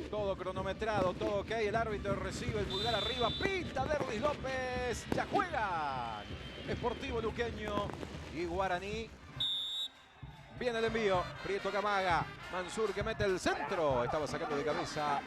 Todo cronometrado, todo ok. El árbitro recibe el pulgar arriba. Pinta Derlis López. Ya juegan Sportivo Luqueño y Guaraní. Viene el envío. Prieto Camaga. Mansur que mete el centro. Estaba sacando de cabeza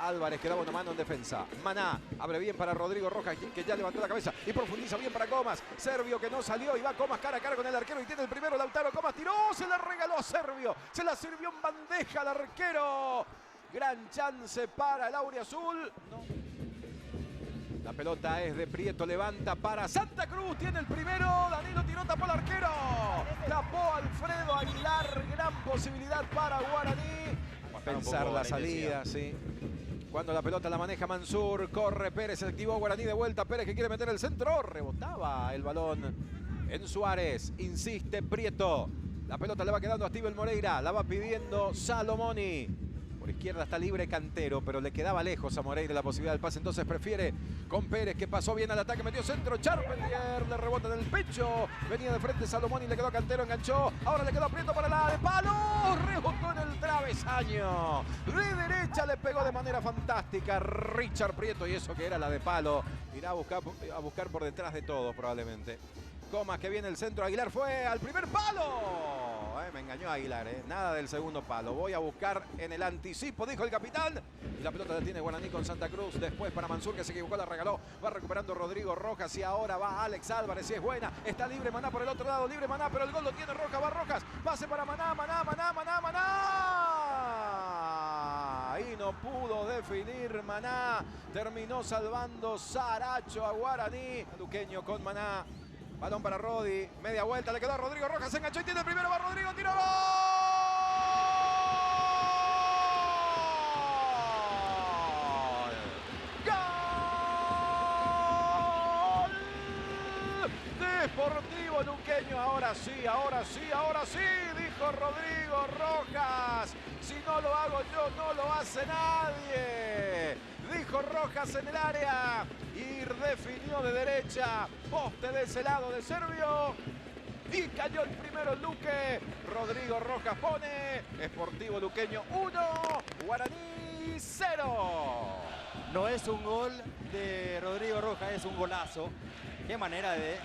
Álvarez, que daba una mano en defensa. Maná abre bien para Rodrigo Rojas, que ya levantó la cabeza y profundiza bien para Comas. Servio que no salió y va Comas cara a cara con el arquero y tiene el primero. Lautaro Comas tiró, se la regaló a Servio. Se la sirvió en bandeja al arquero. Gran chance para el Auriazul. No. La pelota es de Prieto, levanta para Santa Cruz, tiene el primero, Danilo tiró, tapó al arquero, tapó Alfredo Aguilar, gran posibilidad para Guaraní. Pensar la salida, sí. Cuando la pelota la maneja Mansur, corre Pérez, se activó Guaraní de vuelta, Pérez que quiere meter el centro, rebotaba el balón en Suárez, insiste Prieto, la pelota le va quedando a Steven Moreira, la va pidiendo Salomoni. Por izquierda está libre Cantero, pero le quedaba lejos a Moreira la posibilidad del pase. Entonces prefiere con Pérez, que pasó bien al ataque, metió centro. Charpentier le rebota en el pecho. Venía de frente Salomón y le quedó a Cantero, enganchó. Ahora le quedó Prieto para la de palo. Rebotó en el travesaño. De derecha le pegó de manera fantástica Richard Prieto. Y eso que era la de palo. Irá a buscar por detrás de todo probablemente. Comas que viene el centro, Aguilar fue al primer palo. Me engañó Aguilar, nada del segundo palo. Voy a buscar en el anticipo, dijo el capitán. Y la pelota la tiene Guaraní con Santa Cruz. Después para Mansur, que se equivocó, la regaló. Va recuperando Rodrigo Rojas y ahora va Alex Álvarez. Si es buena, está libre Maná por el otro lado, libre Maná, pero el gol lo tiene Rojas. Va Rojas, pase para Maná. Ahí no pudo definir Maná. Terminó salvando Saracho a Guaraní. Luqueño con Maná. Balón para Rodi, media vuelta, le quedó a Rodrigo Rojas, se enganchó y tiene el primero, va Rodrigo, tiro, ¡gol! ¡Gol! Deportivo Luqueño, ahora sí, dijo Rodrigo Rojas. Si no lo hago yo, no lo hace nadie. Dijo Rojas en el área y definió de derecha, poste de ese lado de Servio y cayó el primero Luque. Rodrigo Rojas pone Sportivo Luqueño 1, Guaraní 0. No es un gol de Rodrigo Rojas, es un golazo. Qué manera de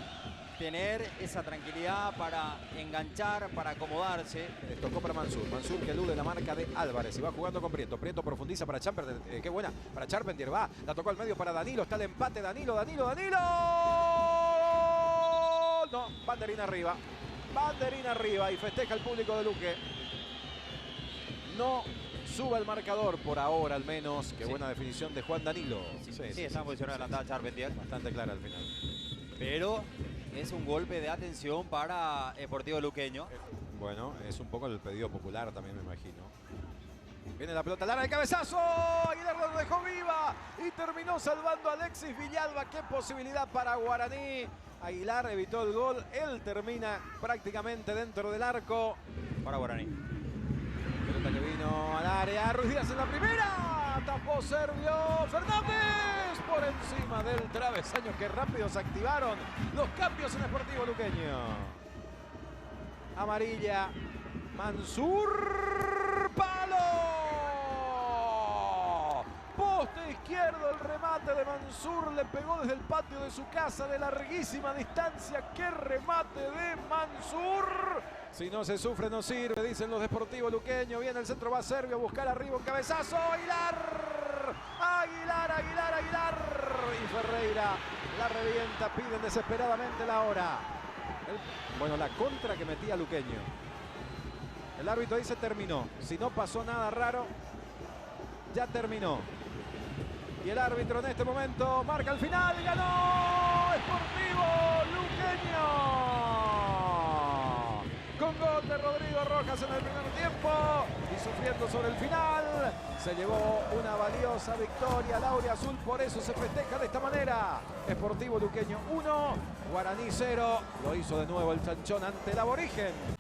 tener esa tranquilidad para enganchar, para acomodarse. Tocó para Mansur, Mansur que elude la marca de Álvarez y va jugando con Prieto. Prieto profundiza para Charpentier, qué buena para Charpentier, va, la tocó al medio para Danilo, está el empate, Danilo. No, banderina arriba y festeja el público de Luque. No sube el marcador por ahora al menos. Qué buena definición de Juan Danilo. Sí, está en posición adelantada Charpentier. Bastante clara al final. Pero es un golpe de atención para Sportivo Luqueño. Bueno, es un poco el pedido popular también, me imagino. Viene la pelota larga de cabezazo. Aguilar lo dejó viva y terminó salvando a Alexis Villalba. Qué posibilidad para Guaraní. Aguilar evitó el gol. Él termina prácticamente dentro del arco. Para Guaraní. Pelota que vino al área. Ruiz Díaz en la primera. Tapó Servio. Fernández por encima del travesaño. Qué rápido se activaron los cambios en Sportivo Luqueño. Amarilla. Mansur. Palo. Poste izquierdo, el remate de Mansur. Le pegó desde el patio de su casa de larguísima distancia. ¡Qué remate de Mansur! Si no se sufre, no sirve, dicen los Deportivos Luqueño. Viene el centro, va Servio a buscar arriba un cabezazo. Aguilar. Y Ferreira la revienta, piden desesperadamente la hora. Bueno, la contra que metía Luqueño. El árbitro dice terminó. Si no pasó nada raro, ya terminó. Y el árbitro en este momento marca el final y ganó Sportivo Luqueño. Con gol de Rodrigo Rojas en el primer tiempo y sufriendo sobre el final, se llevó una valiosa victoria al Auriazul, por eso se festeja de esta manera. Sportivo Luqueño 1, Guaraní 0, lo hizo de nuevo el Chanchón ante el Aborigen.